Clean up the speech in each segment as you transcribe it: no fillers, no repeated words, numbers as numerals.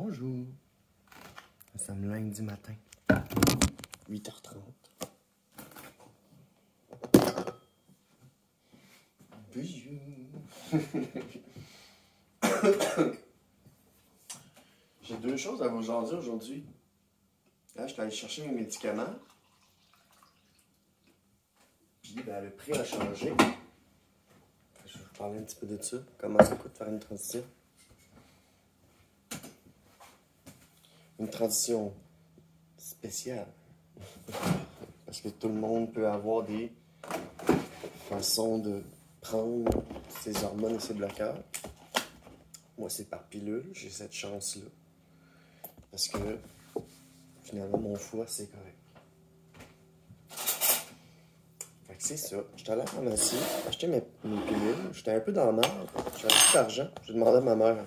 Bonjour. Nous sommes lundi matin, 8h30. Bonjour. J'ai deux choses à vous jaser aujourd'hui. Là, je suis allé chercher mes médicaments. Puis, ben, le prix a changé. Je vais vous parler un petit peu de ça. Comment ça coûte faire une transition. Une transition spéciale. Parce que tout le monde peut avoir des façons de prendre ses hormones et ses bloqueurs. Moi, c'est par pilule. J'ai cette chance-là. Parce que, finalement, mon foie, c'est correct. Fait que c'est ça. J'étais allé à la pharmacie, acheter mes pilules. J'étais un peu dans la merde. J'avais plus d'argent. J'ai demandé à ma mère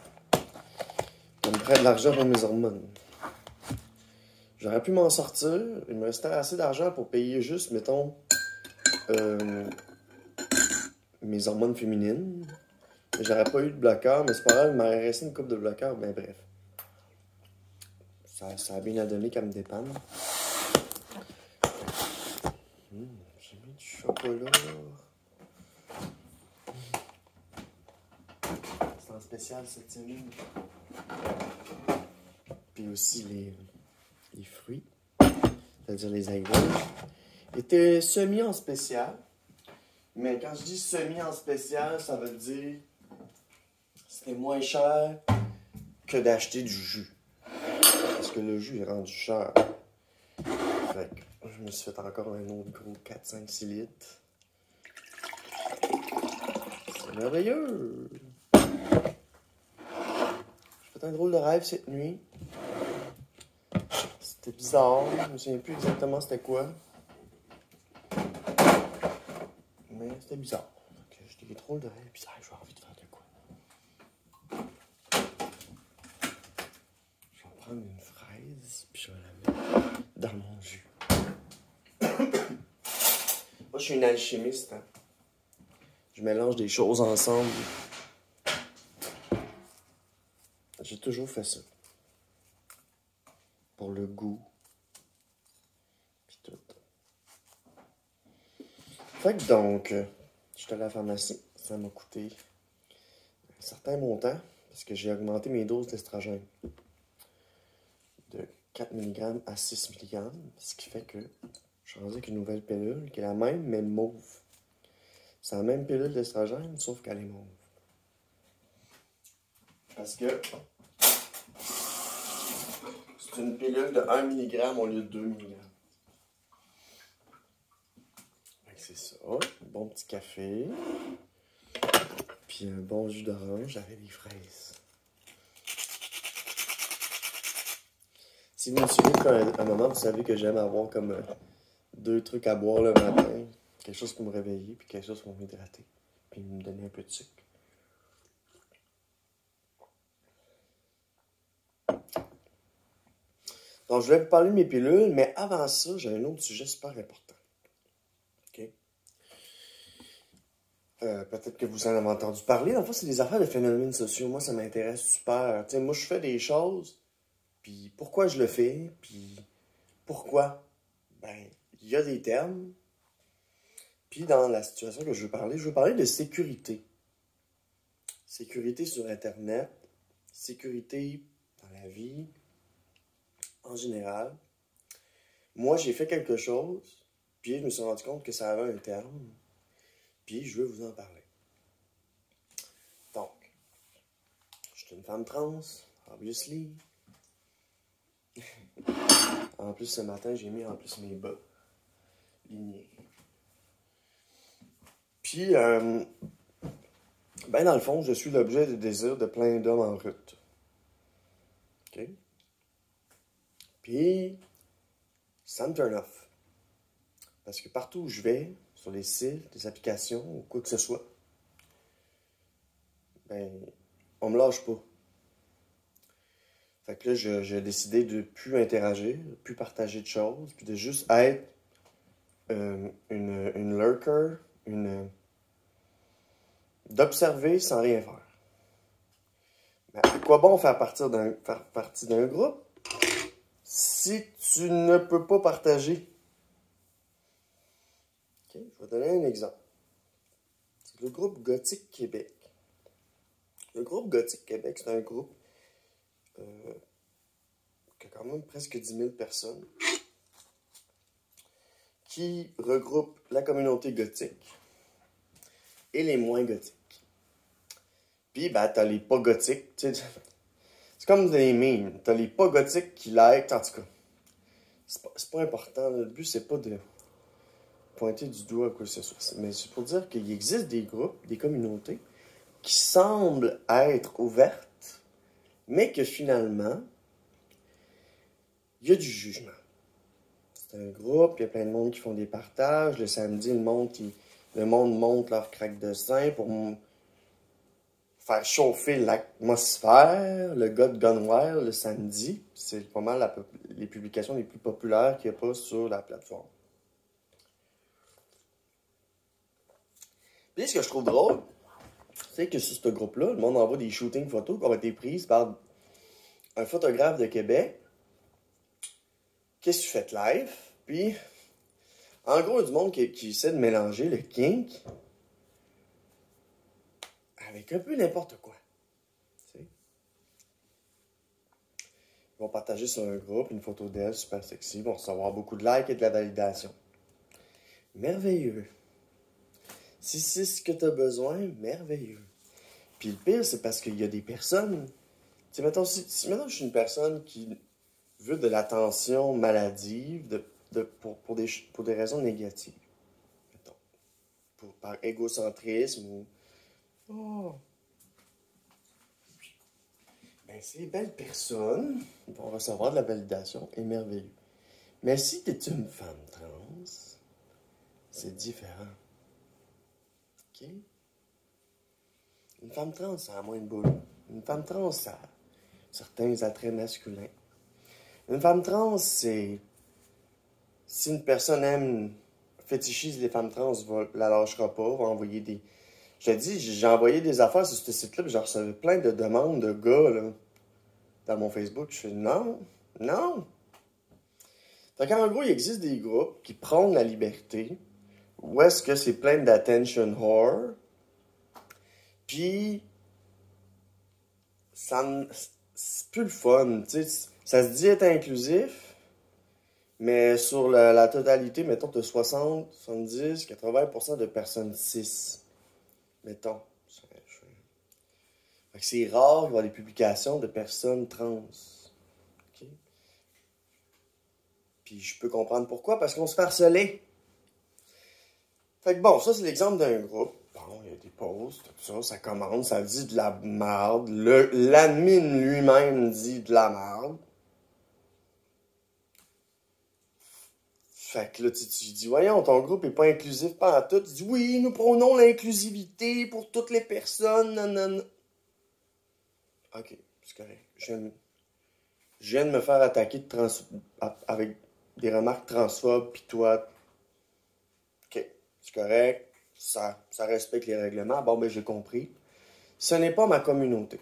qu'elle me prête de l'argent pour mes hormones. J'aurais pu m'en sortir. Il me restait assez d'argent pour payer juste, mettons, mes hormones féminines. J'aurais pas eu de bloqueur, mais c'est pas grave, il m'aurait resté une coupe de bloqueur. Ben bref. Ça a bien donné qu'elle me dépanne. J'ai mis du chocolat. C'est en spécial cette semaine. Puis aussi les fruits, c'est-à-dire les agrumes, étaient semi en spécial. Mais quand je dis semi en spécial, ça veut dire c'était moins cher que d'acheter du jus. Parce que le jus est rendu cher. Fait que je me suis fait encore un autre gros 4, 5, 6 litres. C'est merveilleux! J'ai fait un drôle de rêve cette nuit. C'était bizarre. Je me souviens plus exactement c'était quoi. Mais c'était bizarre. J'ai des drôles de rêves bizarres. J'ai envie de faire de quoi. Je vais prendre une fraise puis je vais la mettre dans mon jus. Moi, je suis une alchimiste. Hein? Je mélange des choses ensemble. J'ai toujours fait ça. Pour le goût. Puis tout. Fait que donc, j'étais à la pharmacie. Ça m'a coûté un certain montant. Parce que j'ai augmenté mes doses d'estrogène. De 4 mg à 6 mg. Ce qui fait que je suis rendu avec une nouvelle pilule qui est la même, mais mauve. C'est la même pilule d'estrogène, sauf qu'elle est mauve. Parce que c'est une pilule de 1 mg au lieu de 2 mg. C'est ça. Un bon petit café. Puis un bon jus d'orange avec des fraises. Si vous me suivez depuis un moment, vous savez que j'aime avoir comme 2 trucs à boire le matin. Quelque chose pour me réveiller, puis quelque chose pour m'hydrater. Puis me donner un peu de sucre. Donc, je voulais vous parler de mes pilules, mais avant ça, j'ai un autre sujet super important. OK? Peut-être que vous en avez entendu parler. En fait, c'est des affaires de phénomènes sociaux. Moi, ça m'intéresse super. Tu sais, moi, je fais des choses, puis pourquoi je le fais, puis pourquoi? Ben, il y a des termes. Puis dans la situation que je veux parler de sécurité. Sécurité sur Internet, sécurité dans la vie, en général. Moi, j'ai fait quelque chose, puis je me suis rendu compte que ça avait un terme, puis je veux vous en parler. Donc, je suis une femme trans, obviously. En plus, ce matin, j'ai mis en plus mes bas lignés. Puis, ben dans le fond, je suis l'objet de désir de plein d'hommes en route. OK? Puis, ça me turn off. Parce que partout où je vais, sur les sites, des applications, ou quoi que ce soit, ben, on me lâche pas. Fait que là, j'ai décidé de plus interagir, de plus partager de choses, puis de juste être une lurker, d'observer sans rien faire. Mais à quoi bon faire partie d'un groupe si tu ne peux pas partager? Okay, je vais donner un exemple. C'est le groupe Gothique Québec. Le groupe Gothique Québec, c'est un groupe qui a quand même presque 10 000 personnes qui regroupe la communauté gothique et les moins gothiques. Puis, ben, t'as les pas gothiques, tu sais. C'est comme des memes. T'as les pas gothiques qui like, en tout cas. C'est pas important. Le but, c'est pas de pointer du doigt à quoi que ce soit. Mais c'est pour dire qu'il existe des groupes, des communautés qui semblent être ouvertes, mais que finalement, il y a du jugement. C'est un groupe, il y a plein de monde qui font des partages. Le samedi, le monde monte leur craque de sein pour faire chauffer l'atmosphère. Le gars de Gunwire, le samedi, c'est pas mal les publications les plus populaires qu'il n'y a pas sur la plateforme. Puis ce que je trouve drôle, c'est que sur ce groupe-là, le monde envoie des shootings photos qui ont été prises par un photographe de Québec. Qu'est-ce que tu fais de live? Puis, en gros, il y a du monde qui essaie de mélanger le kink avec un peu n'importe quoi. Tu sais? Ils vont partager sur un groupe une photo d'elle super sexy, ils vont recevoir beaucoup de likes et de la validation. Merveilleux. Si c'est ce que tu as besoin, merveilleux. Puis le pire, c'est parce qu'il y a des personnes... Tu sais, mettons, si maintenant je suis une personne qui veut de l'attention maladive pour des raisons négatives, mettons, par égocentrisme ou... Oh! Ben, ces belles personnes vont recevoir de la validation et merveilleux. Mais si tu es une femme trans, c'est différent. OK? Une femme trans, ça a moins de boule. Une femme trans, ça a certains attraits masculins. Une femme trans, c'est... Si une personne fétichise les femmes trans, la lâchera pas, va envoyer des... Je te dis, j'ai envoyé des affaires sur ce site-là, puis j'ai reçu plein de demandes de gars, là, dans mon Facebook. Je fais non. Fait qu'en gros, il existe des groupes qui prônent la liberté, où est-ce que c'est plein d'attention whore, puis c'est plus le fun, tu sais. Ça se dit être inclusif, mais sur la totalité, mettons, de 60, 70, 80% de personnes cis. Mettons. Fait que c'est rare qu'il y ait des publications de personnes trans. Okay? Puis je peux comprendre pourquoi, parce qu'on se fait harceler. Fait que bon, ça c'est l'exemple d'un groupe. Bon, il y a des posts, tout ça, ça commence, ça dit de la merde. L'admin lui-même dit de la merde. Fait que là, tu dis, voyons, ton groupe est pas inclusif pas tout. Tu dis, oui, nous prônons l'inclusivité pour toutes les personnes, nanana. Ok, c'est correct. Je viens de me faire attaquer avec des remarques transphobes, pis toi. Ok, c'est correct. Ça respecte les règlements. Bon, ben, j'ai compris. Ce n'est pas ma communauté.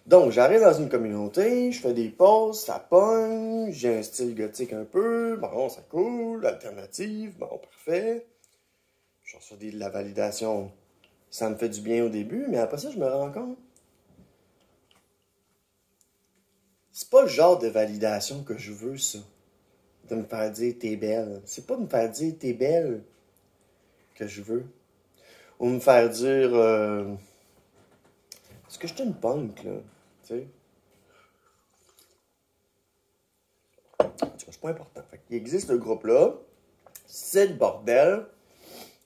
Donc, j'arrive dans une communauté, je fais des posts, ça pogne, j'ai un style gothique un peu, bon, ça cool, alternative, bon, parfait. Je reçois de la validation, ça me fait du bien au début, mais après ça, je me rends compte. C'est pas le genre de validation que je veux, ça. De me faire dire t'es belle. C'est pas de me faire dire t'es belle que je veux. Ou me faire dire est-ce que je suis une punk, là? Tu sais? C'est pas important. Fait qu'il existe ce groupe-là. C'est le bordel.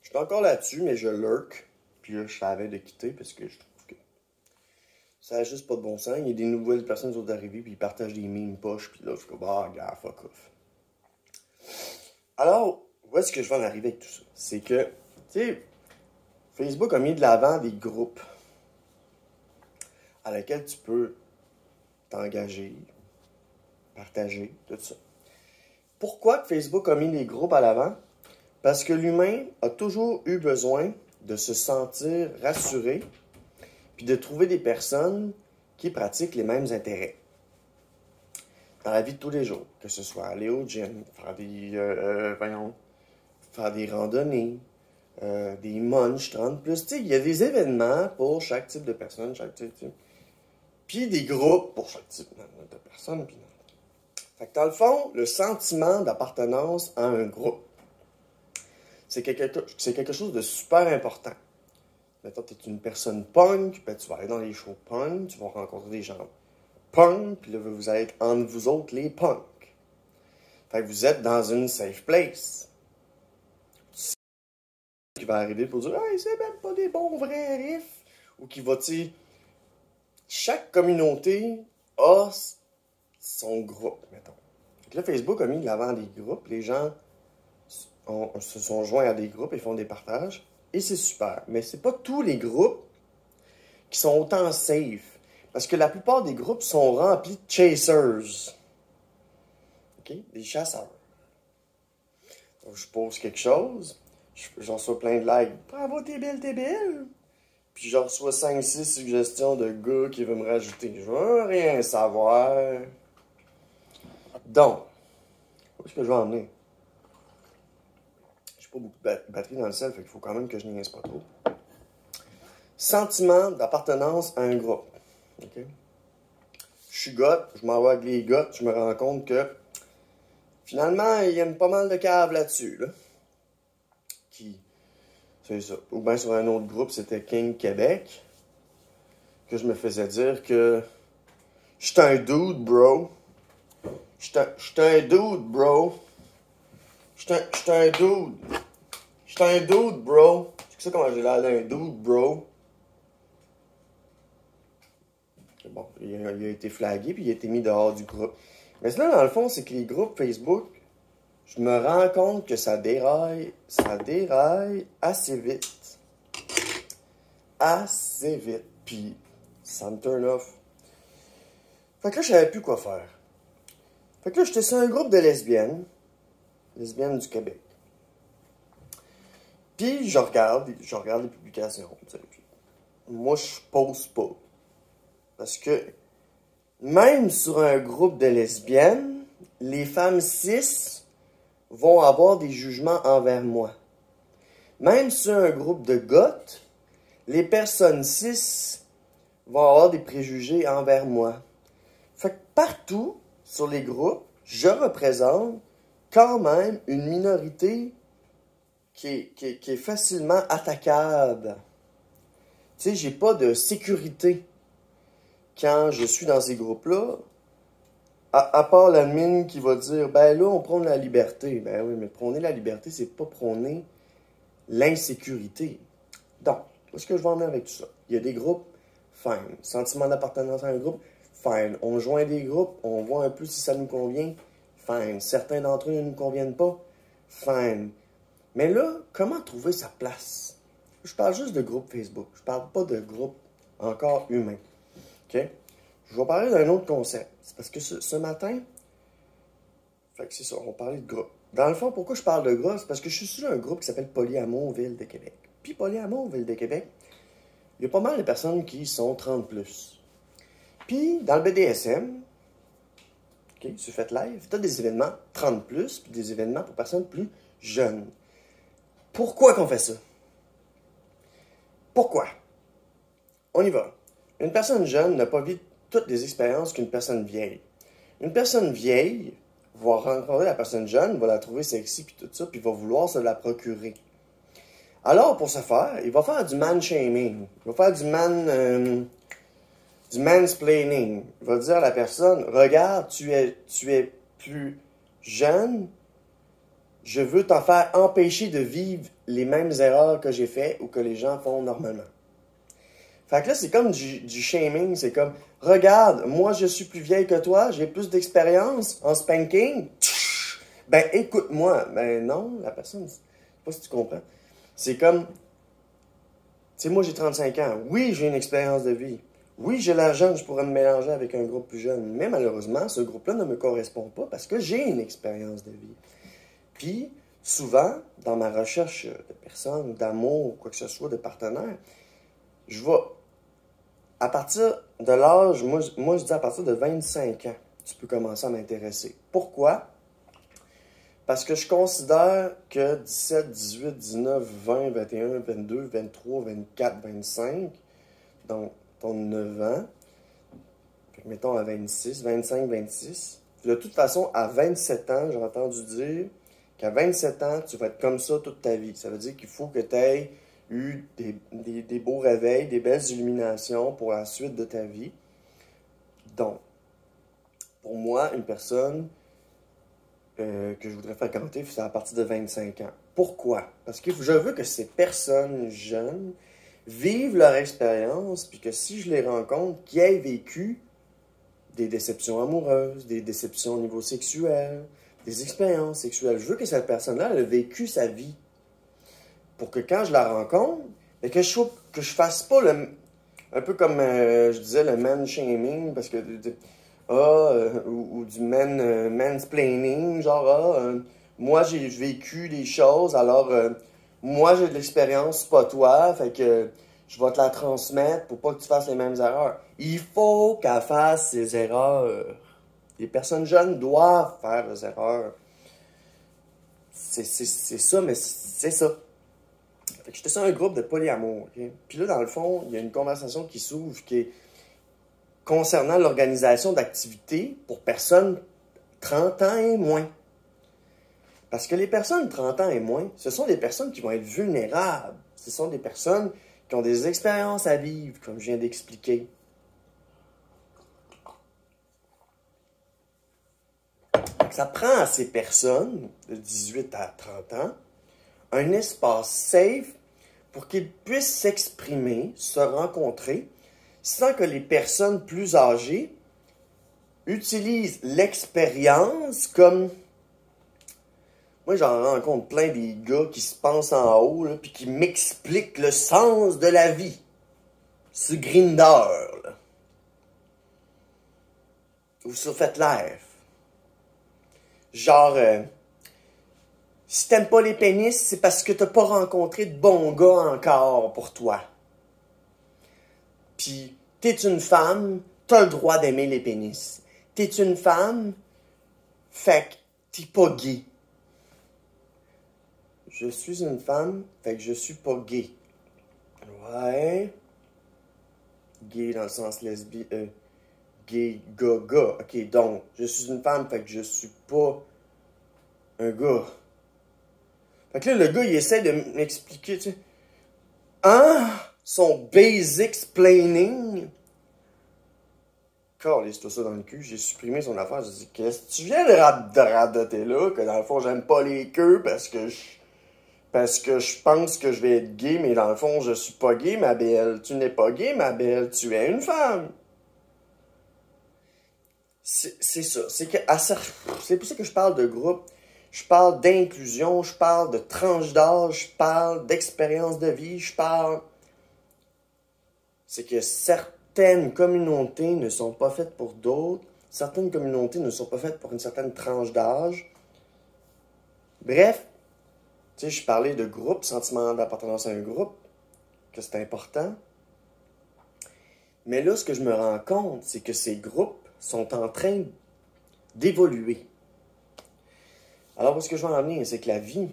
Je suis encore là-dessus, mais je lurk. Puis là, je savais de quitter parce que je trouve que ça n'a juste pas de bon sens. Il y a des nouvelles personnes qui sont arrivées, puis ils partagent des memes poches, puis là, je suis comme, ah, gars, fuck off. Alors, où est-ce que je vais en arriver avec tout ça? C'est que, tu sais, Facebook a mis de l'avant des groupes à lesquels tu peux t'engager, partager, tout ça. Pourquoi Facebook a mis les groupes à l'avant? Parce que l'humain a toujours eu besoin de se sentir rassuré, puis de trouver des personnes qui pratiquent les mêmes intérêts dans la vie de tous les jours, que ce soit aller au gym, faire des randonnées, des munchs 30+. Tu sais, il y a des événements pour chaque type de personne, puis des groupes pour chaque type de personne. Fait que dans le fond, le sentiment d'appartenance à un groupe, c'est quelque chose de super important. Mettons, tu es une personne punk, ben, tu vas aller dans les shows punk, tu vas rencontrer des gens punk, puis là, vous allez être entre vous autres les punks. Fait que vous êtes dans une safe place. Qui va arriver pour dire « Hey, c'est même pas des bons vrais riffs », ou qui va, tu sais, chaque communauté a son groupe, mettons. Fait que là, Facebook a mis de l'avant des groupes, les gens se sont joints à des groupes et font des partages, et c'est super. Mais c'est pas tous les groupes qui sont autant safe. Parce que la plupart des groupes sont remplis de chasers. OK? Des chasseurs. Donc, je pose quelque chose, j'en reçois plein de likes. Bravo, t'es belle, t'es belle. Puis j'en reçois 5-6 suggestions de gars qui veulent me rajouter. Je veux rien savoir. Donc, où est-ce que je vais emmener? J'ai pas beaucoup de batterie dans le sel, fait qu'il faut quand même que je niaise pas trop. Sentiment d'appartenance à un groupe. OK? Je suis goth, je m'en vais avec les goths, je me rends compte que finalement, il y a pas mal de caves là-dessus, là. C'est ça. Ou bien sur un autre groupe, c'était King Québec, que je me faisais dire que j'étais un dude, bro. J'étais un dude, bro. J'étais un dude. J'étais un dude, bro. C'est ça comment j'ai l'air d'un dude, bro. Bon, il a été flagué puis il a été mis dehors du groupe. Mais là, dans le fond, c'est que les groupes Facebook, je me rends compte que ça déraille assez vite. Assez vite. Puis, ça me turn off. Fait que là, je savais plus quoi faire. Fait que là, j'étais sur un groupe de lesbiennes du Québec. Puis, je regarde les publications. Puis, moi, je pose pas. Parce que, même sur un groupe de lesbiennes, les femmes cis vont avoir des jugements envers moi. Même sur un groupe de goths, les personnes cis vont avoir des préjugés envers moi. Fait que partout, sur les groupes, je représente quand même une minorité qui est facilement attaquable. Tu sais, j'ai pas de sécurité quand je suis dans ces groupes-là, à part l'admin qui va dire « Ben là, on prône la liberté. » Ben oui, mais prôner la liberté, c'est pas prôner l'insécurité. Donc, où est-ce que je vais en venir avec tout ça? Il y a des groupes, fine. Sentiment d'appartenance à un groupe, fine. On joint des groupes, on voit un peu si ça nous convient, fine. Certains d'entre eux ne nous conviennent pas, fine. Mais là, comment trouver sa place? Je parle juste de groupe Facebook. Je parle pas de groupe encore humain. OK? Je vais parler d'un autre concept. C'est parce que ce matin, fait que c'est ça, on va parler de groupe. Dans le fond, pourquoi je parle de groupe? C'est parce que je suis sur un groupe qui s'appelle Polyamour Ville de Québec. Puis Polyamour Ville de Québec, il y a pas mal de personnes qui sont 30+. Puis, dans le BDSM, OK, sur Fait Live, tu as des événements 30+, puis des événements pour personnes plus jeunes. Pourquoi qu'on fait ça? Pourquoi? On y va. Une personne jeune n'a pas vécu toutes les expériences qu'une personne vieille. Une personne vieille va rencontrer la personne jeune, va la trouver sexy, puis tout ça, puis va vouloir se la procurer. Alors, pour ce faire, il va faire du man-shaming. Il va faire du mansplaining. Il va dire à la personne, regarde, tu es plus jeune, je veux t'en faire empêcher de vivre les mêmes erreurs que j'ai fait ou que les gens font normalement. Fait que là, c'est comme du shaming, c'est comme, regarde, moi je suis plus vieille que toi, j'ai plus d'expérience en spanking. Ben écoute-moi. Ben non, la personne, je sais pas si tu comprends. C'est comme, tu sais, moi j'ai 35 ans, oui j'ai une expérience de vie, oui j'ai l'air jeune, je pourrais me mélanger avec un groupe plus jeune, mais malheureusement, ce groupe-là ne me correspond pas parce que j'ai une expérience de vie. Puis, souvent, dans ma recherche de personnes, d'amour, quoi que ce soit, de partenaires, je vais, à partir de l'âge, moi je dis à partir de 25 ans, tu peux commencer à m'intéresser. Pourquoi? Parce que je considère que 17, 18, 19, 20, 21, 22, 23, 24, 25, donc ton 9 ans, mettons à 26, 25, 26. De toute façon, à 27 ans, j'ai entendu dire qu'à 27 ans, tu vas être comme ça toute ta vie. Ça veut dire qu'il faut que tu aies eu des beaux réveils, des belles illuminations pour la suite de ta vie. Donc, pour moi, une personne que je voudrais fréquenter, c'est à partir de 25 ans. Pourquoi? Parce que je veux que ces personnes jeunes vivent leur expérience, puis que si je les rencontre, qu'ils aient vécu des déceptions amoureuses, des déceptions au niveau sexuel, des expériences sexuelles. Je veux que cette personne-là ait vécu sa vie. Pour que quand je la rencontre, que je fasse pas un peu comme je disais, le man-shaming, parce que ou du mansplaining, genre moi j'ai vécu des choses, alors moi j'ai de l'expérience, pas toi, fait que je vais te la transmettre pour pas que tu fasses les mêmes erreurs. Il faut qu'elle fasse ses erreurs. Les personnes jeunes doivent faire des erreurs. C'est ça, mais c'est ça. Fait que j'étais sur un groupe de polyamour. Okay? Puis là, dans le fond, il y a une conversation qui s'ouvre qui est concernant l'organisation d'activités pour personnes 30 ans et moins. Parce que les personnes 30 ans et moins, ce sont des personnes qui vont être vulnérables. Ce sont des personnes qui ont des expériences à vivre, comme je viens d'expliquer. Ça prend à ces personnes de 18 à 30 ans un espace safe pour qu'ils puissent s'exprimer, se rencontrer, sans que les personnes plus âgées utilisent l'expérience comme... Moi, j'en rencontre plein des gars qui se pensent en haut, là, puis qui m'expliquent le sens de la vie. Sur Grindr, là. Ou sur FetLife. Genre, si t'aimes pas les pénis, c'est parce que t'as pas rencontré de bons gars encore pour toi. Puis, t'es une femme, t'as le droit d'aimer les pénis. T'es une femme, fait que t'es pas gay. Je suis une femme, fait que je suis pas gay. Ouais. Gay dans le sens lesbien. Gay, gars. Ok, donc, je suis une femme, fait que je suis pas un gars. Fait que là, le gars, il essaie de m'expliquer, tu sais. Hein? Son basic explaining. Calisse-toi ça dans le cul. J'ai supprimé son affaire. J'ai dit, qu'est-ce que tu viens de radoter là? Que dans le fond, j'aime pas les queues parce que je pense que je vais être gay, mais dans le fond, je suis pas gay, ma belle. Tu n'es pas gay, ma belle. Tu es une femme. C'est ça. C'est pour ça que je parle de groupe. Je parle d'inclusion, je parle de tranche d'âge, je parle d'expérience de vie, c'est que certaines communautés ne sont pas faites pour d'autres, certaines communautés ne sont pas faites pour une certaine tranche d'âge. Bref, tu sais, je parlais de groupe, sentiment d'appartenance à un groupe, que c'est important. Mais là, ce que je me rends compte, c'est que ces groupes sont en train d'évoluer. Alors, où est-ce que je veux en venir? C'est que la vie,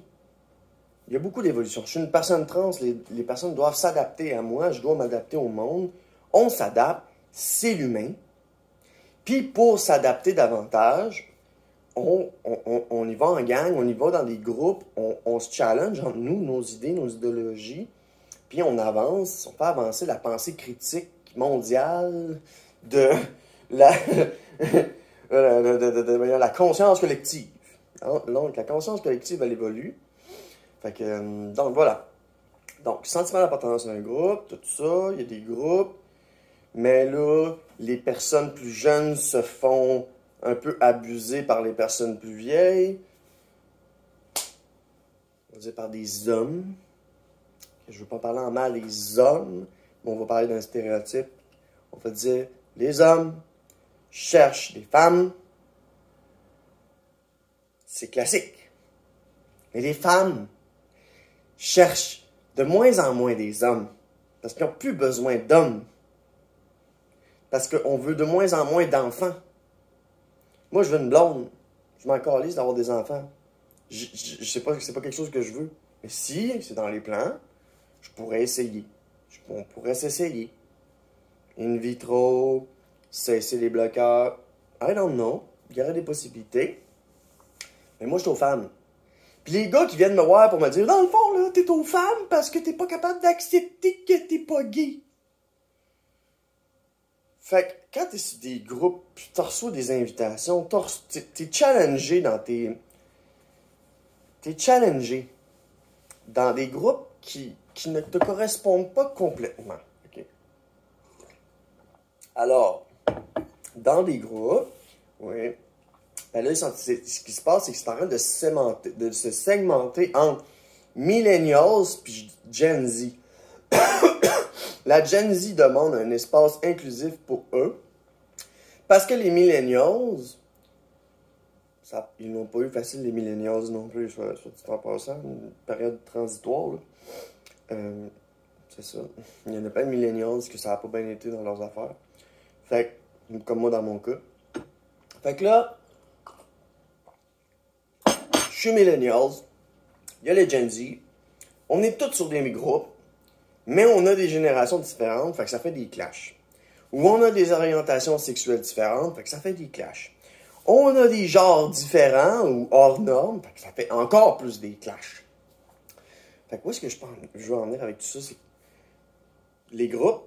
il y a beaucoup d'évolution. Je suis une personne trans, les personnes doivent s'adapter à moi, je dois m'adapter au monde. On s'adapte, c'est l'humain. Puis, pour s'adapter davantage, on y va en gang, on y va dans des groupes, on se challenge entre nous, nos idées, nos idéologies, puis on avance, on fait avancer la pensée critique mondiale de la conscience collective. Donc, la conscience collective, elle évolue. Fait que, donc, voilà. Donc, sentiment d'appartenance à un groupe, tout ça, il y a des groupes. Mais là, les personnes plus jeunes se font un peu abuser par les personnes plus vieilles. On va dire par des hommes. Je ne veux pas parler en mal des hommes, mais on va parler d'un stéréotype. On va dire, les hommes cherchent des femmes. C'est classique. Mais les femmes cherchent de moins en moins des hommes. Parce qu'ils n'ont plus besoin d'hommes. Parce qu'on veut de moins en moins d'enfants. Moi, je veux une blonde. Je m'en calisse d'avoir des enfants. Je sais pas, c'est pas quelque chose que je veux. Mais si c'est dans les plans, je pourrais essayer. On pourrait s'essayer. In vitro, cesser les bloqueurs. I don't know. Il y aurait des possibilités. Mais moi, je suis aux femmes. Puis les gars qui viennent me voir pour me dire, dans le fond, là, t'es aux femmes parce que t'es pas capable d'accepter que t'es pas gay. Fait que quand t'es sur des groupes, puis t'en reçois des invitations, t'es challengé dans tes... T'es challengé dans des groupes qui ne te correspondent pas complètement. Okay? Alors, dans des groupes, oui, ben là, ce qui se passe, c'est que c'est en train de se segmenter entre millennials puis Gen Z. La Gen Z demande un espace inclusif pour eux. Parce que les millennials, ils n'ont pas eu facile, les millennials non plus, soit dit en passant, une période transitoire. C'est ça. Il y en a plein de millennials que ça n'a pas bien été dans leurs affaires. Fait que, comme moi dans mon cas. Fait que là, je suis millennials, il y a les Gen Z, on est tous sur des groupes, mais on a des générations différentes, fait que ça fait des clashs. Ou on a des orientations sexuelles différentes, fait que ça fait des clashs. On a des genres différents ou hors normes, fait que ça fait encore plus des clashs. Fait que où est-ce que je veux en venir avec tout ça, c'est que les groupes,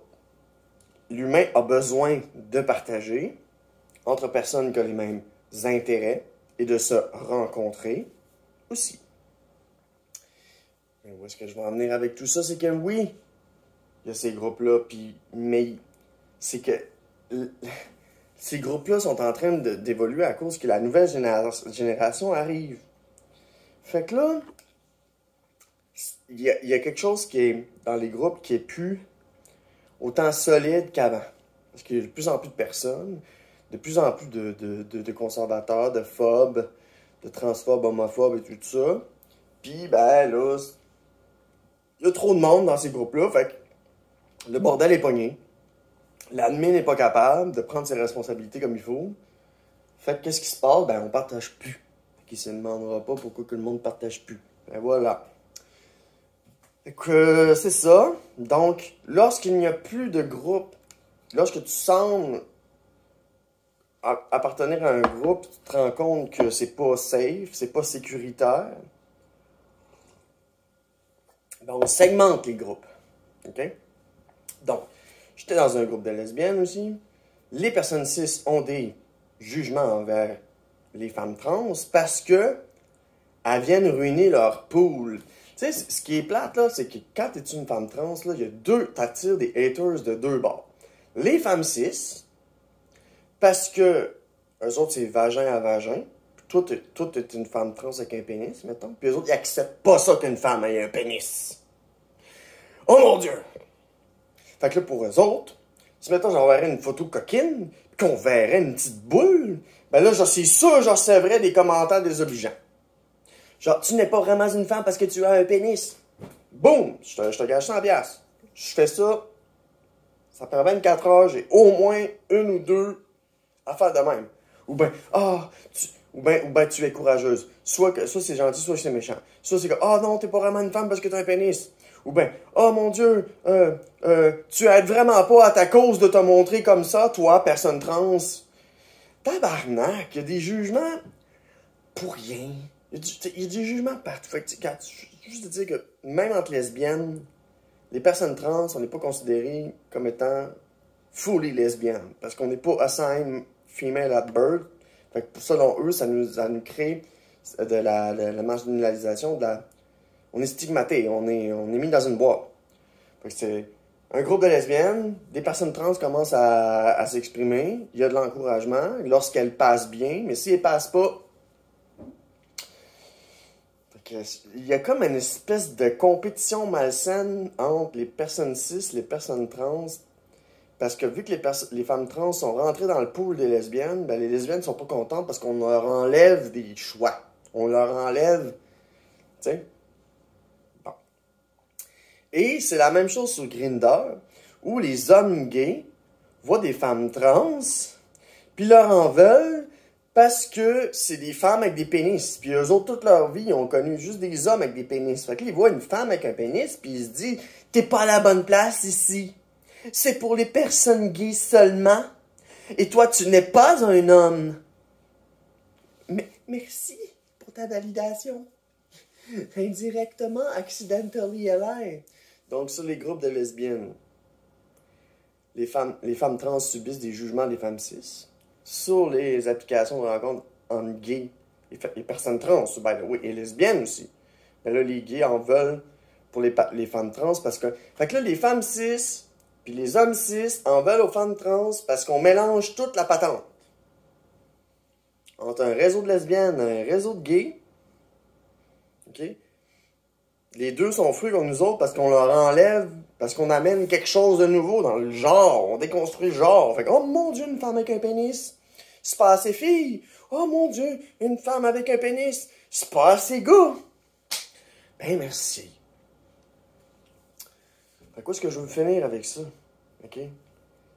l'humain a besoin de partager entre personnes qui ont les mêmes intérêts et de se rencontrer aussi. Mais où est-ce que je vais en venir avec tout ça, c'est que oui, il y a ces groupes-là, mais c'est que ces groupes-là sont en train d'évoluer à cause que la nouvelle génération arrive. Fait que là, il y a quelque chose qui est dans les groupes qui est plus autant solide qu'avant. Parce qu'il y a de plus en plus de personnes, de plus en plus de conservateurs, de phobes, de transphobes, homophobes et tout ça. Puis, ben là, il y a trop de monde dans ces groupes-là, fait que le bordel est pogné. L'admin n'est pas capable de prendre ses responsabilités comme il faut. Fait que qu'est-ce qui se passe? Ben, on partage plus. Fait qu'il se demandera pas pourquoi que le monde partage plus. Ben voilà. Fait que c'est ça. Donc, lorsqu'il n'y a plus de groupe, lorsque tu sembles appartenir à un groupe, tu te rends compte que c'est pas safe, c'est pas sécuritaire, ben on segmente les groupes. OK? Donc, j'étais dans un groupe de lesbiennes aussi. Les personnes cis ont des jugements envers les femmes trans parce que elles viennent ruiner leur pool. Tu sais, ce qui est plate, là, c'est que quand tu es une femme trans, là, il y a t'attires des haters de deux bords. Les femmes cis, parce que eux autres, c'est vagin à vagin. Toi, t'es une femme trans avec un pénis, mettons. Puis eux autres, ils acceptent pas ça qu'une femme ait un pénis. Oh mon Dieu! Fait que là, pour eux autres, si mettons j'enverrais une photo coquine, qu'on verrait une petite boule, ben là, c'est sûr, je recevrais des commentaires désobligeants. Genre, tu n'es pas vraiment une femme parce que tu as un pénis. Boum! Je te gâche 100$. Je fais ça, ça prend 24 heures, j'ai au moins une ou deux affaires de même. Ou ben, tu es courageuse. Soit c'est gentil, soit c'est méchant. Soit c'est que, ah non, t'es pas vraiment une femme parce que t'as un pénis. Ou ben, oh mon Dieu, tu aides vraiment pas à ta cause de te montrer comme ça, toi, personne trans. Tabarnak, il y a des jugements pour rien. Il y a des jugements partout. Fait que, juste te dire que même entre lesbiennes, les personnes trans, on n'est pas considérées comme étant fully lesbiennes. Parce qu'on n'est pas assigned female at birth. Fait que selon eux, ça nous crée de la marginalisation, on est stigmaté, on est mis dans une boîte. Fait que c'est un groupe de lesbiennes, des personnes trans commencent à s'exprimer, il y a de l'encouragement lorsqu'elles passent bien, mais si elles passent pas, il y a comme une espèce de compétition malsaine entre les personnes cis, les personnes trans, parce que vu que les femmes trans sont rentrées dans le pool des lesbiennes, ben les lesbiennes sont pas contentes parce qu'on leur enlève des choix. On leur enlève, tu sais. Bon. Et c'est la même chose sur Grindr, où les hommes gays voient des femmes trans, puis leur en veulent parce que c'est des femmes avec des pénis. Puis eux autres, toute leur vie, ils ont connu juste des hommes avec des pénis. Fait que là, ils voient une femme avec un pénis, puis ils se disent « T'es pas à la bonne place ici. C'est pour les personnes gays seulement. Et toi, tu n'es pas un homme. » Mais merci pour ta validation. Indirectement, accidentally alive. Donc, sur les groupes de lesbiennes, les femmes trans subissent des jugements des femmes cis. Sur les applications de rencontre entre gays, les personnes trans, by the way, et lesbiennes aussi. Mais là, les gays en veulent pour les femmes trans parce que... Fait que là, les femmes cis, puis les hommes cis en veulent aux femmes trans parce qu'on mélange toute la patente. Entre un réseau de lesbiennes et un réseau de gays, OK? Les deux sont fruits comme nous autres parce qu'on leur enlève, parce qu'on amène quelque chose de nouveau dans le genre. On déconstruit le genre. Fait que, oh mon Dieu, une femme avec un pénis. C'est pas assez fille. Oh mon Dieu, une femme avec un pénis. C'est pas assez gars. Ben merci. Fait quoi, ce que je veux finir avec ça, OK?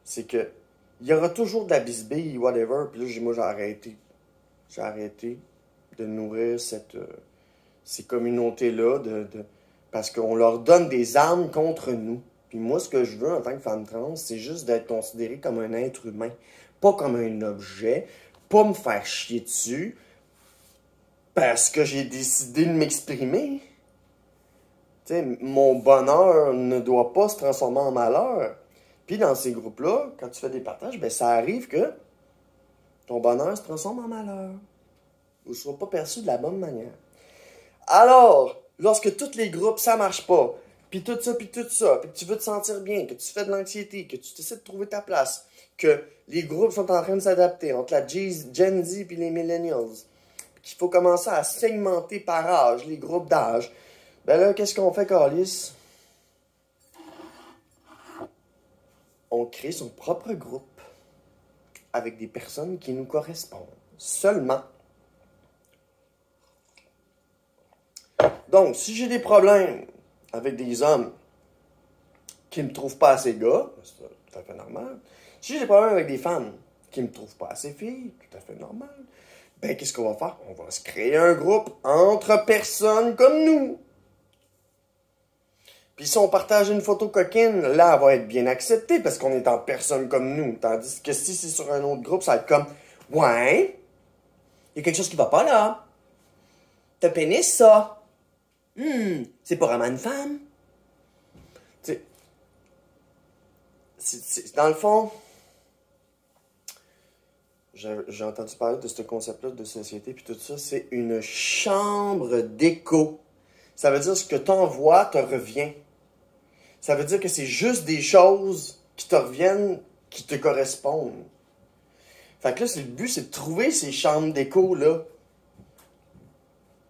C'est que, il y aura toujours de la bisbille, whatever. Puis là, moi, j'ai arrêté. J'ai arrêté de nourrir ces communautés-là, parce qu'on leur donne des armes contre nous. Puis moi, ce que je veux en tant que femme trans, c'est juste d'être considéré comme un être humain, pas comme un objet, pas me faire chier dessus, parce que j'ai décidé de m'exprimer. Tu sais, mon bonheur ne doit pas se transformer en malheur. Puis dans ces groupes-là, quand tu fais des partages, ben ça arrive que ton bonheur se transforme en malheur. Ou ne soit pas perçu de la bonne manière. Alors, lorsque tous les groupes, ça marche pas, puis tout ça, puis que tu veux te sentir bien, que tu fais de l'anxiété, que tu essaies de trouver ta place, que les groupes sont en train de s'adapter entre la Gen Z et les millennials, qu'il faut commencer à segmenter par âge, les groupes d'âge, ben là, qu'est-ce qu'on fait, Calice? On crée son propre groupe avec des personnes qui nous correspondent. Seulement. Donc, si j'ai des problèmes avec des hommes qui me trouvent pas assez gars, c'est tout à fait normal. Si j'ai des problèmes avec des femmes qui me trouvent pas assez filles, tout à fait normal. Ben, qu'est-ce qu'on va faire? On va se créer un groupe entre personnes comme nous. Puis si on partage une photo coquine, là, elle va être bien acceptée parce qu'on est en personne comme nous. Tandis que si c'est sur un autre groupe, ça va être comme, ouais, il y a quelque chose qui va pas là. T'as pénis, ça. C'est pas vraiment une femme. Tu sais, dans le fond, j'ai entendu parler de ce concept-là de société, puis tout ça, c'est une chambre d'écho. Ça veut dire que ce que t'envoies te revient. Ça veut dire que c'est juste des choses qui te reviennent, qui te correspondent. Fait que là, le but, c'est de trouver ces chambres d'écho-là.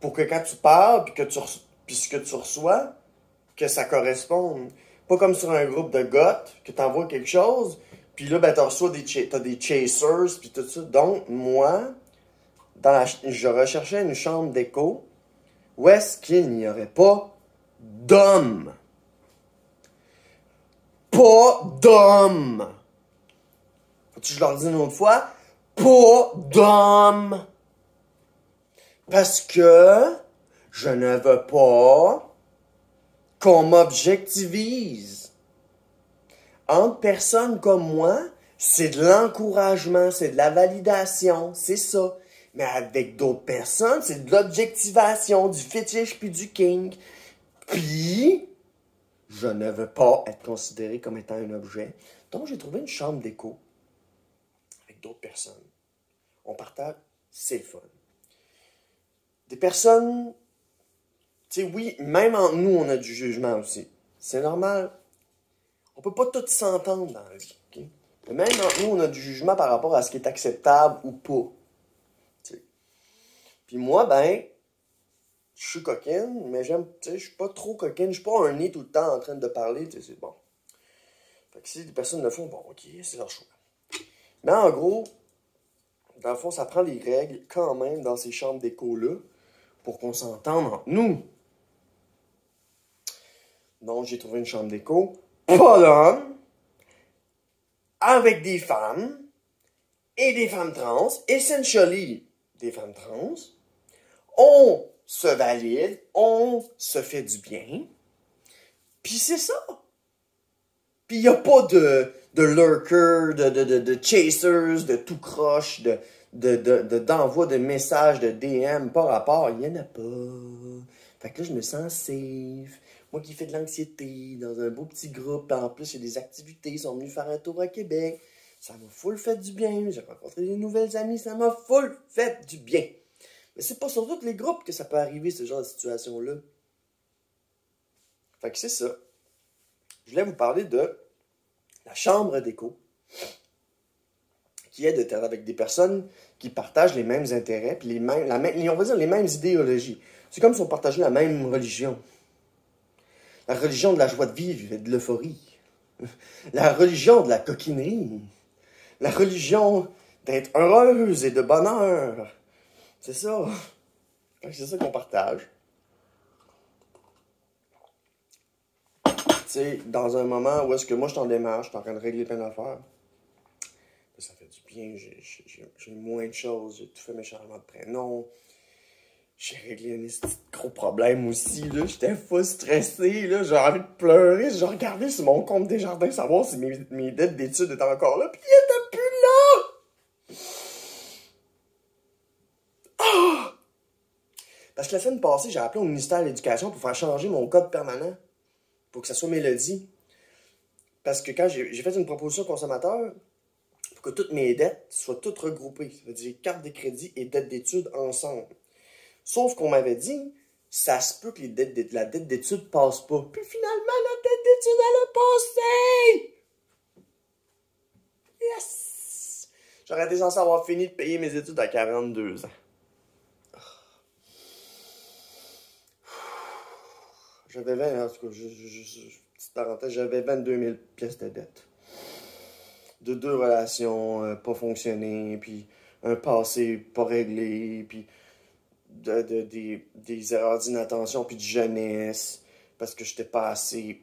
Pour que quand tu parles, puis ce que tu reçois, que ça corresponde. Pas comme sur un groupe de goth, que t'envoies quelque chose, puis là, ben, t'as des chasers, puis tout ça. Donc, moi, je recherchais une chambre d'écho où est-ce qu'il n'y aurait pas d'hommes. Pas d'hommes. Faut-tu que je leur dise une autre fois? Pas d'hommes. Parce que je ne veux pas qu'on m'objectivise. Entre personnes comme moi, c'est de l'encouragement, c'est de la validation, c'est ça. Mais avec d'autres personnes, c'est de l'objectivation, du fétiche puis du kink. Puis, je ne veux pas être considéré comme étant un objet. Donc, j'ai trouvé une chambre d'écho avec d'autres personnes. On partage, c'est le fun. Des personnes, tu sais, oui, même entre nous, on a du jugement aussi. C'est normal. On peut pas tous s'entendre dans la vie, ok? Mais même entre nous, on a du jugement par rapport à ce qui est acceptable ou pas. T'sais. Puis moi, ben, je suis coquine, mais j'aime, tu sais, je suis pas trop coquine. Je suis pas un nez tout le temps en train de parler, tu sais, c'est bon. Fait que si des personnes le font, bon, ok, c'est leur choix. Mais en gros, dans le fond, ça prend des règles quand même dans ces chambres d'écho-là pour qu'on s'entende entre nous. Donc, j'ai trouvé une chambre d'écho. Pas d'homme. avec des femmes et des femmes trans, essentially des femmes trans. On se valide, on se fait du bien. Puis c'est ça. Puis il n'y a pas de lurkers, de chasers, de tout croche, d'envoi de messages, de DM, par rapport. Il n'y en a pas. Fait que là, je me sens safe. Moi qui fais de l'anxiété dans un beau petit groupe. En plus, il y a des activités. Ils sont venus faire un tour à Québec. Ça m'a full fait du bien. J'ai rencontré des nouvelles amies. Ça m'a full fait du bien. Mais c'est pas sur tous les groupes que ça peut arriver, ce genre de situation-là. Fait que c'est ça. Je voulais vous parler de la chambre d'écho, qui est d'être avec des personnes qui partagent les mêmes intérêts, puis on va dire les mêmes idéologies. C'est comme si on partageait la même religion. La religion de la joie de vivre et de l'euphorie. La religion de la coquinerie. La religion d'être heureuse et de bonheur. C'est ça. C'est ça qu'on partage. Tu sais, dans un moment où est-ce que moi je suis en démarche, je suis en train de régler plein d'affaires. Ça fait du bien, j'ai moins de choses, j'ai tout fait mes changements de prénom. J'ai réglé un petit gros problème aussi, là. J'étais fou stressé, là. J'ai envie de pleurer. J'ai regardé sur mon compte Desjardins savoir si mes dettes d'études étaient encore là. Puis ils étaient plus là! Ah! Parce que la semaine passée, j'ai appelé au ministère de l'Éducation pour faire changer mon code permanent. Pour que ça soit Mélodie. Parce que quand j'ai fait une proposition consommateur, pour que toutes mes dettes soient toutes regroupées. Ça veut dire carte de crédit et dette d'études ensemble. Sauf qu'on m'avait dit, ça se peut que la dette d'études passe pas. Puis finalement, la dette d'études, elle a passé! Yes! J'aurais été censé avoir fini de payer mes études à 42 ans. J'avais 20, en tout cas, petite parenthèse, j'avais 22 000 pièces de dette. De 2 relations pas fonctionnées, puis un passé pas réglé, puis des erreurs d'inattention, puis de jeunesse, parce que j'étais pas assez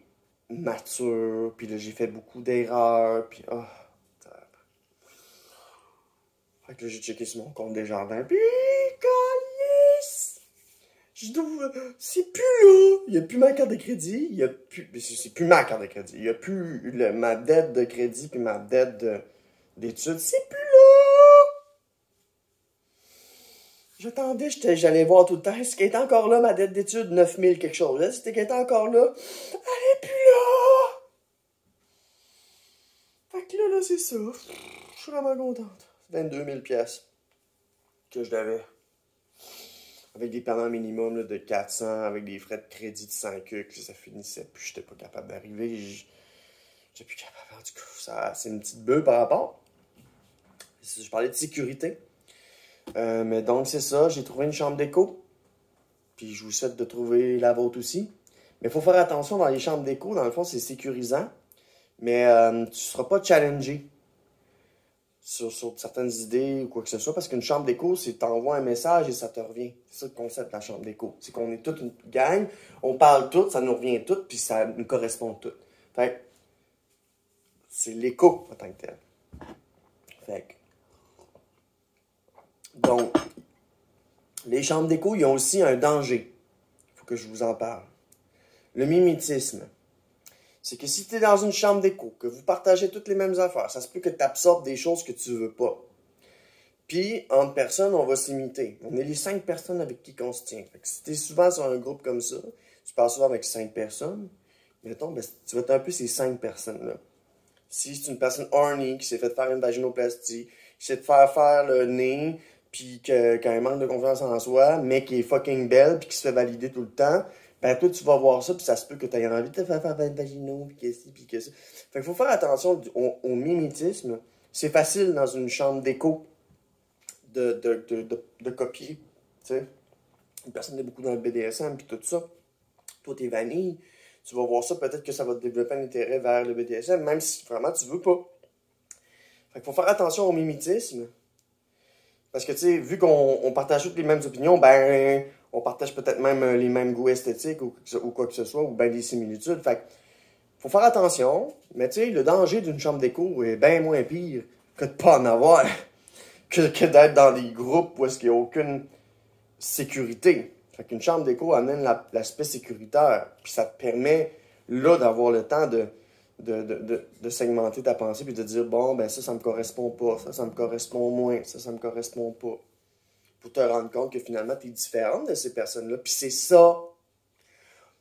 mature, puis là j'ai fait beaucoup d'erreurs, puis fait que là j'ai checké sur mon compte Desjardins, puis calice! C'est plus là! Il n'y a plus ma carte de crédit, il y a plus. C'est plus ma carte de crédit, il n'y a plus ma dette de crédit, puis ma dette d'études, c'est plus là! J'attendais, j'allais voir tout le temps. Est-ce qu'elle est encore là, ma dette d'études? 9000 quelque chose. Est-ce qu'elle est encore là? Elle est plus là! Fait que là, c'est ça. Je suis vraiment contente. 22 000 pièces que je devais. Avec des paiements minimum là, de 400, avec des frais de crédit de 100 que ça finissait. Puis j'étais pas capable d'arriver. J'étais plus capable. Du coup, c'est une petite bulle par rapport. Je parlais de sécurité. Mais donc, c'est ça. J'ai trouvé une chambre d'écho. Puis je vous souhaite de trouver la vôtre aussi. Mais il faut faire attention dans les chambres d'écho. Dans le fond, c'est sécurisant. Mais tu ne seras pas challengé sur certaines idées ou quoi que ce soit. Parce qu'une chambre d'écho, c'est t'envoies un message et ça te revient. C'est ça le concept de la chambre d'écho. C'est qu'on est toute une gang. On parle tout, ça nous revient tout. Puis ça nous correspond tout. Fait que c'est l'écho en tant que tel. Fait que donc, les chambres d'écho, ils ont aussi un danger. Il faut que je vous en parle. Le mimétisme. C'est que si tu es dans une chambre d'écho, que vous partagez toutes les mêmes affaires, ça se peut que tu absorbes des choses que tu veux pas. Puis, entre personnes, on va s'imiter. On est les 5 personnes avec qui on se tient. Fait que si tu es souvent sur un groupe comme ça, tu parles souvent avec 5 personnes, mettons, ben, tu vas être un peu ces 5 personnes-là. Si c'est une personne horny qui s'est fait faire une vaginoplastie, qui s'est fait faire le nez, puis qui a un manque de confiance en soi, mais qui est fucking belle, puis qui se fait valider tout le temps, ben toi, tu vas voir ça, puis ça se peut que tu aies envie de te faire une vaginoplastie, puis que ci, puis que ça. Fait qu'il faut faire attention au mimétisme. C'est facile dans une chambre d'écho de copier, tu sais. Une personne est beaucoup dans le BDSM, puis tout ça. Toi, t'es vanille, tu vas voir ça, peut-être que ça va te développer un intérêt vers le BDSM, même si vraiment tu veux pas. Fait qu'il faut faire attention au mimétisme. Parce que, tu sais, vu qu'on partage toutes les mêmes opinions, ben, on partage peut-être même les mêmes goûts esthétiques ou quoi que ce soit, ou ben des similitudes. Fait que faut faire attention, mais tu sais, le danger d'une chambre d'écho est bien moins pire que de pas en avoir, que d'être dans des groupes où est-ce qu'il n'y a aucune sécurité. Fait qu'une chambre d'écho amène l'aspect sécuritaire, puis ça te permet, là, d'avoir le temps de segmenter ta pensée, puis de dire, bon, ben ça me correspond pas, ça me correspond moins, ça me correspond pas. Pour te rendre compte que finalement, tu es différente de ces personnes-là, puis c'est ça.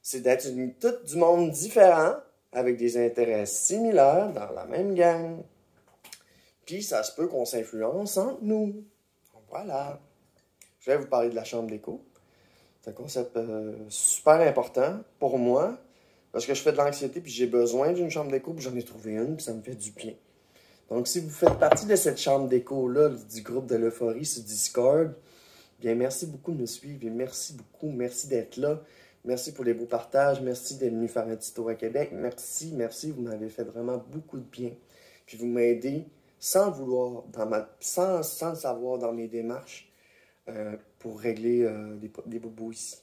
C'est d'être tout du monde différent, avec des intérêts similaires, dans la même gang. Puis ça se peut qu'on s'influence entre nous. Voilà. Je vais vous parler de la chambre d'écho. C'est un concept super important pour moi, parce que je fais de l'anxiété, puis j'ai besoin d'une chambre d'écho, puis j'en ai trouvé une, puis ça me fait du bien. Donc, si vous faites partie de cette chambre d'écho-là, du groupe de l'euphorie sur Discord, bien, merci beaucoup de me suivre, et merci beaucoup, merci d'être là. Merci pour les beaux partages, merci d'être venu faire un petit tour à Québec. Merci, vous m'avez fait vraiment beaucoup de bien. Puis vous m'aidez sans vouloir, sans le savoir dans mes démarches, pour régler des bobos ici.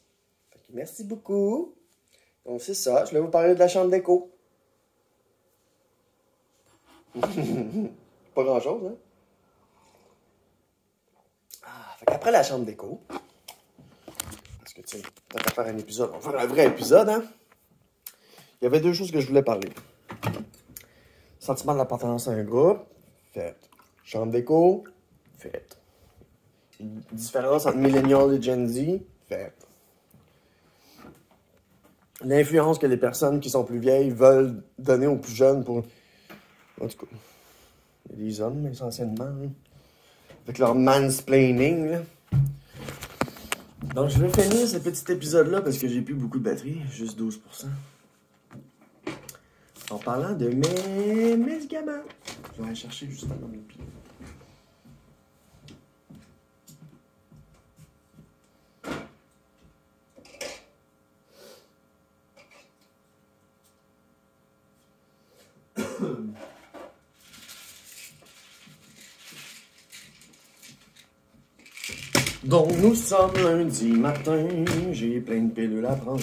Fait que merci beaucoup. Donc c'est ça, je vais vous parler de la chambre d'écho. Pas grand-chose, hein? Fait qu'après la chambre d'écho, parce que tu sais, tant qu'à faire un épisode, on va faire un vrai épisode, hein? Il y avait deux choses que je voulais parler. Sentiment de l'appartenance à un groupe, fait. Chambre d'écho, fait. Différence entre millennials et Gen Z, fait. L'influence que les personnes qui sont plus vieilles veulent donner aux plus jeunes pour... En tout cas, il y a des hommes, essentiellement, hein, avec leur mansplaining, là. Donc, je vais finir ce petit épisode-là parce que j'ai plus beaucoup de batterie, juste 12%. En parlant de mes médicaments. Je vais aller chercher justement dans mes pieds. Donc, nous sommes lundi matin, j'ai plein de pilules à prendre.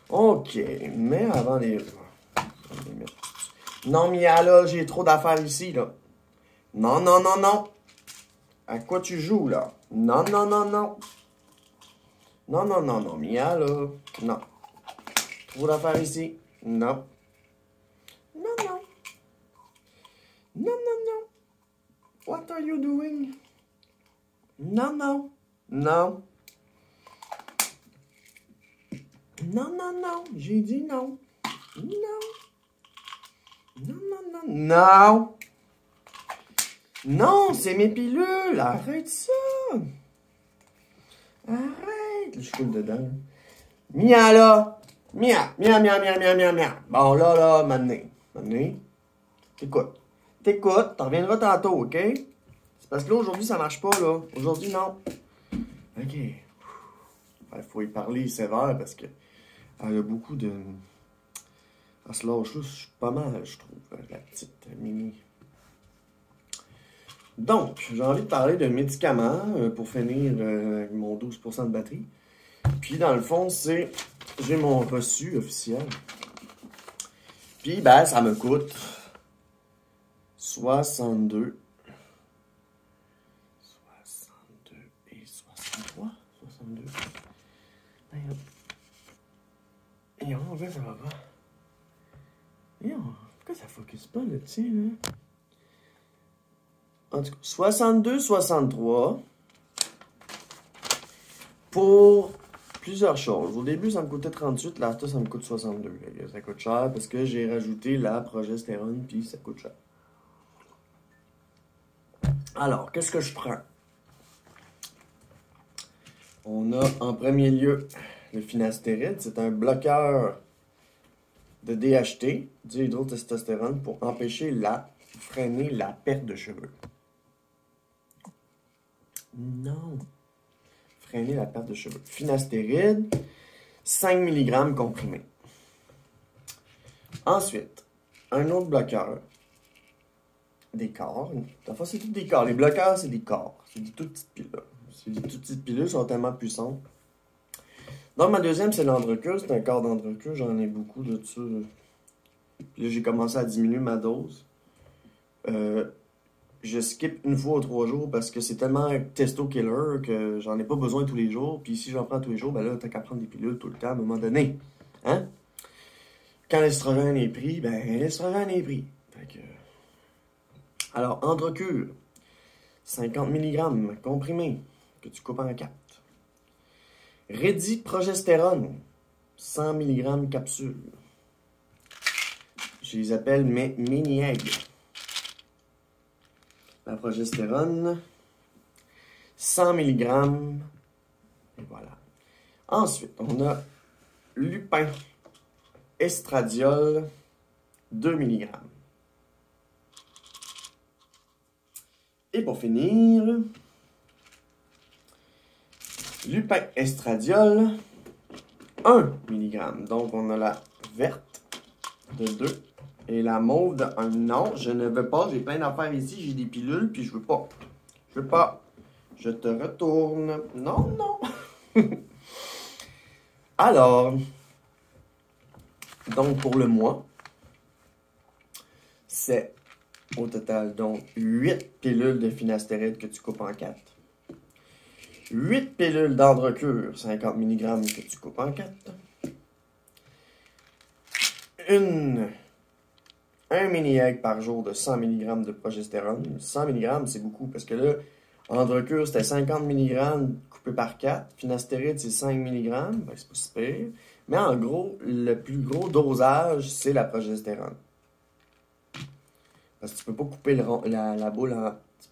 Ok, mais avant les... Non, Mia, là, j'ai trop d'affaires ici, là. Non, non, non, non. À quoi tu joues, là? Non, non, non, non. Non, non, non, non, Mia, là. Non. Trop d'affaires ici. Non. Non, non. Non, non, non. What are you doing? Non, non. Non. Non, non, non. J'ai dit non. Non. Non, non, non. Non. Non, c'est mes pilules. Arrête ça. Arrête. Je coule dedans. Mia, là. Mia. Mia, mia, mia, mia, mia, mia. Bon, là, maintenant. T'écoutes. T'en reviendras tantôt, OK? C'est parce que là, aujourd'hui, ça marche pas, là. Aujourd'hui, non. OK. Il faut y parler sévère parce que elle a beaucoup de... Elle se lâche là, je suis pas mal, je trouve, la petite Mimi. Donc, j'ai envie de parler de médicaments pour finir avec mon 12% de batterie. Puis, dans le fond, c'est... J'ai mon reçu officiel. Puis, ben, ça me coûte 62 et 63. 62. Et on va, ça va pas. Et pourquoi ça focus pas le tien, là? En tout cas, 62, 63. Pour plusieurs choses. Au début, ça me coûtait 38. Là, ça me coûte 62. Ça coûte cher parce que j'ai rajouté la progestérone, puis ça coûte cher. Alors, qu'est-ce que je prends? On a en premier lieu le finastéride. C'est un bloqueur de DHT, dihydrotestostérone, pour empêcher freiner la perte de cheveux. Non. Freiner la perte de cheveux. Finastéride, 5 mg comprimé. Ensuite, un autre bloqueur. Des corps. Enfin, c'est tout des corps. Les bloqueurs, c'est des corps. C'est des toutes petites pilules. C'est des toutes petites pilules, sont tellement puissantes. Donc, ma deuxième, c'est l'Androcur. C'est un corps d'Androcur. J'en ai beaucoup de ça. Puis là, j'ai commencé à diminuer ma dose. Je skip une fois ou 3 jours parce que c'est tellement un testo killer que j'en ai pas besoin tous les jours. Puis si j'en prends tous les jours, ben là, t'as qu'à prendre des pilules tout le temps à un moment donné. Hein? Quand l'estrogène est pris, ben l'estrogène est pris. Fait que... Alors, Androcur, 50 mg comprimé, que tu coupes en 4. Rédiprogestérone, 100 mg capsule. Je les appelle mes mini-eggs. La progestérone, 100 mg. Et voilà. Ensuite, on a lupin, estradiol, 2 mg. Et pour finir, lupin estradiol, 1 mg. Donc, on a la verte de 2 et la mauve de 1. Non, je ne veux pas. J'ai plein d'affaires ici. J'ai des pilules, puis je veux pas. Je veux pas. Je te retourne. Non, non. Alors, donc pour le mois, c'est au total donc 8 pilules de finastéride que tu coupes en 4. 8 pilules d'Androcur, 50 mg que tu coupes en 4. Un mini-egg par jour de 100 mg de progestérone. 100 mg, c'est beaucoup parce que là, Androcur, c'était 50 mg coupé par 4. Finastéride, c'est 5 mg. Ben, c'est pas si pire. Mais en gros, le plus gros dosage, c'est la progestérone. Parce que tu peux pas couper la boule en... Tu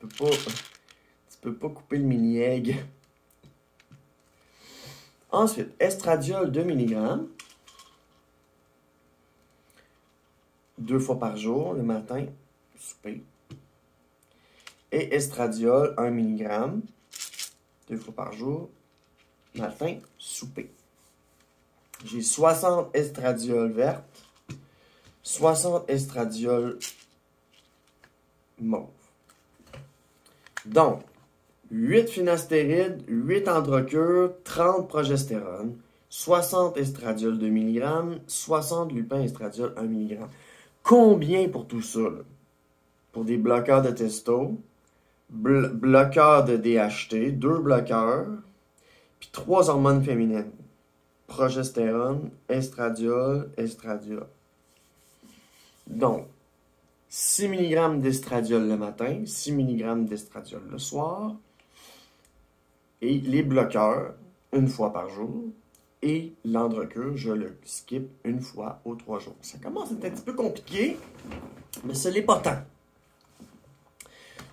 peux pas couper le mini-egg. Ensuite, estradiol 2 mg. 2 fois par jour, le matin, souper. Et estradiol 1 mg. 2 fois par jour, matin, souper. J'ai 60 estradiol vertes, 60 estradiol mauve. Donc, 8 finastérides, 8 Androcur, 30 progestérone, 60 estradiol 2 mg, 60 lupin estradiol 1 mg. Combien pour tout ça? Là? Pour des bloqueurs de testo, bloqueurs de DHT, 2 bloqueurs, puis 3 hormones féminines. Progestérone, estradiol, estradiol. Donc, 6 mg d'estradiol le matin, 6 mg d'estradiol le soir, et les bloqueurs, une fois par jour, et l'Androcur, je le skip une fois aux 3 jours. Ça commence à être un petit peu compliqué, mais ce n'est pas tant.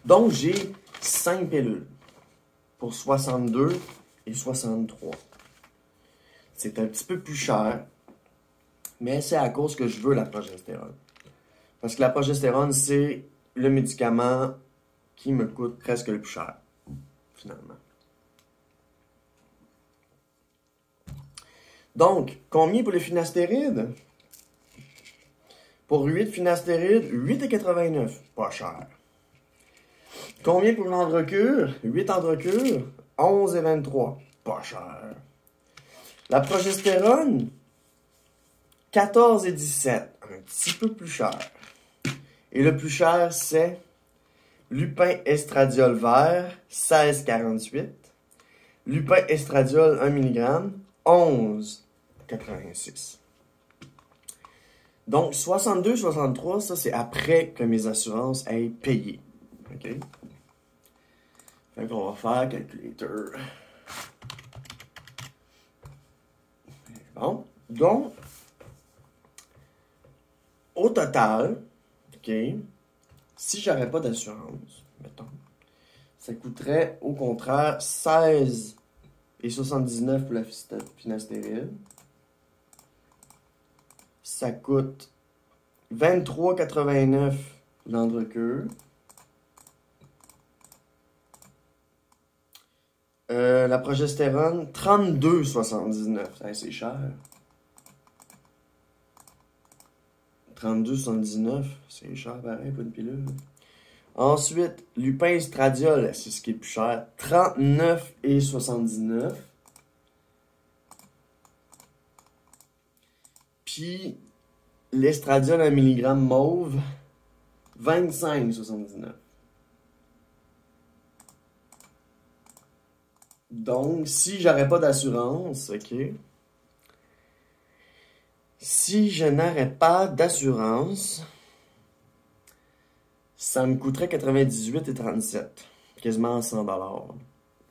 Donc, j'ai 5 pilules pour 62 et 63. C'est un petit peu plus cher, mais c'est à cause que je veux la progestérone. Parce que la progestérone, c'est le médicament qui me coûte presque le plus cher, finalement. Donc, combien pour les finastérides? Pour 8 finastérides, 8,89. Pas cher. Combien pour l'Androcur? 8 Androcur, 11,23. Pas cher. La progestérone, 14,17. Un petit peu plus cher. Et le plus cher, c'est lupin estradiol vert, 16,48. Lupin estradiol 1 mg, 11,86. Donc, 62,63, ça, c'est après que mes assurances aient payé. OK? Fait qu'on va faire calculateur. Bon. Donc, au total, OK, si j'avais pas d'assurance, mettons, ça coûterait au contraire 16,79 pour la finastéride. Ça coûte 23,89 l'Androcur. La progestérone, 32,79. C'est cher. 32,79. C'est cher pareil pour une pilule. Ensuite, lupin estradiol, c'est ce qui est plus cher. 39,79. Puis, L'estradiol 1 mg mauve, 25,79. Donc, si j'aurais pas d'assurance, ok. Si je n'aurais pas d'assurance, ça me coûterait 98,37. Quasiment 100 $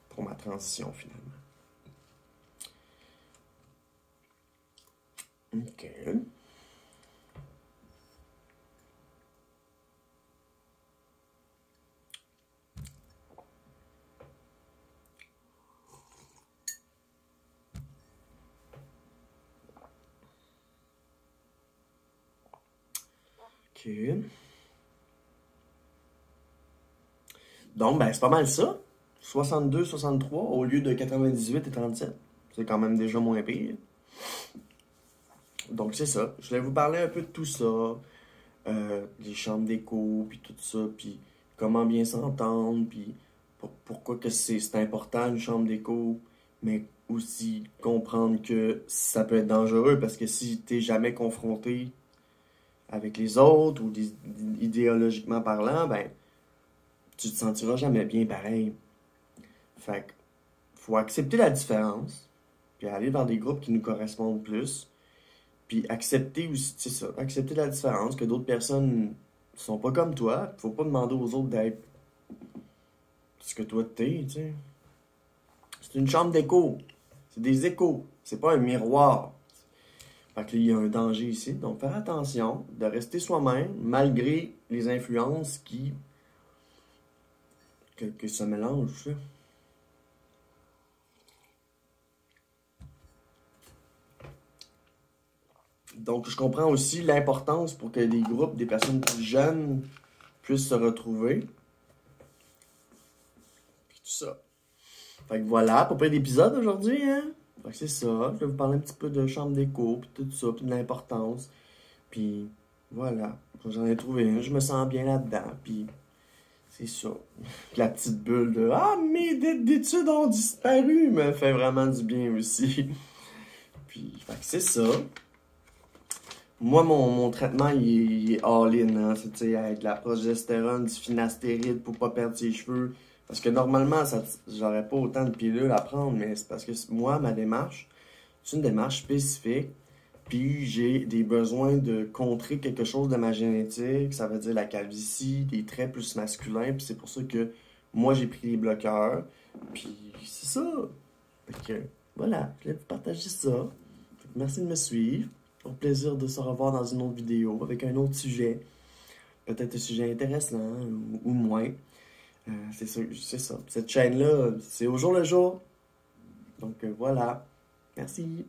pour ma transition, finalement. Ok. Ok. Donc, ben, c'est pas mal ça. 62, 63 au lieu de 98 et 37. C'est quand même déjà moins pire. Donc, c'est ça. Je voulais vous parler un peu de tout ça. Les chambres d'écho, puis tout ça, puis comment bien s'entendre, puis pourquoi que c'est important une chambre d'écho, mais aussi comprendre que ça peut être dangereux parce que si t'es jamais confronté avec les autres ou idéologiquement parlant, ben tu te sentiras jamais bien pareil. Fait que faut accepter la différence, puis aller dans des groupes qui nous correspondent plus, puis accepter aussi, c'est ça, accepter la différence, que d'autres personnes sont pas comme toi. Faut pas demander aux autres d'être ce que toi t'es, tu sais. C'est une chambre d'écho. C'est des échos. C'est pas un miroir. Fait que là, il y a un danger ici. Donc, faire attention de rester soi-même malgré les influences que se mélangent, là. Donc, je comprends aussi l'importance pour que des groupes, des personnes plus jeunes puissent se retrouver. Puis tout ça. Fait que voilà, pas près d'épisode aujourd'hui, hein? Fait que c'est ça. Je vais vous parler un petit peu de chambre d'écho, puis tout ça, puis de l'importance. Puis voilà. J'en ai trouvé un, je me sens bien là-dedans, puis c'est ça. La petite bulle de Ah, mes dettes d'études ont disparu me fait vraiment du bien aussi. Puis, fait que c'est ça. Moi, mon traitement, il est all-in, hein. C'est, tu sais, avec de la progestérone, du finastéride pour pas perdre ses cheveux. Parce que normalement, j'aurais pas autant de pilules à prendre, mais c'est parce que moi, ma démarche, c'est une démarche spécifique. Puis j'ai des besoins de contrer quelque chose de ma génétique, ça veut dire la calvitie, des traits plus masculins, puis c'est pour ça que moi j'ai pris les bloqueurs. Puis c'est ça. Fait que voilà, je voulais vous partager ça. Merci de me suivre. Au plaisir de se revoir dans une autre vidéo avec un autre sujet. Peut-être un sujet intéressant ou moins. C'est ça. Cette chaîne-là, c'est au jour le jour. Donc voilà. Merci.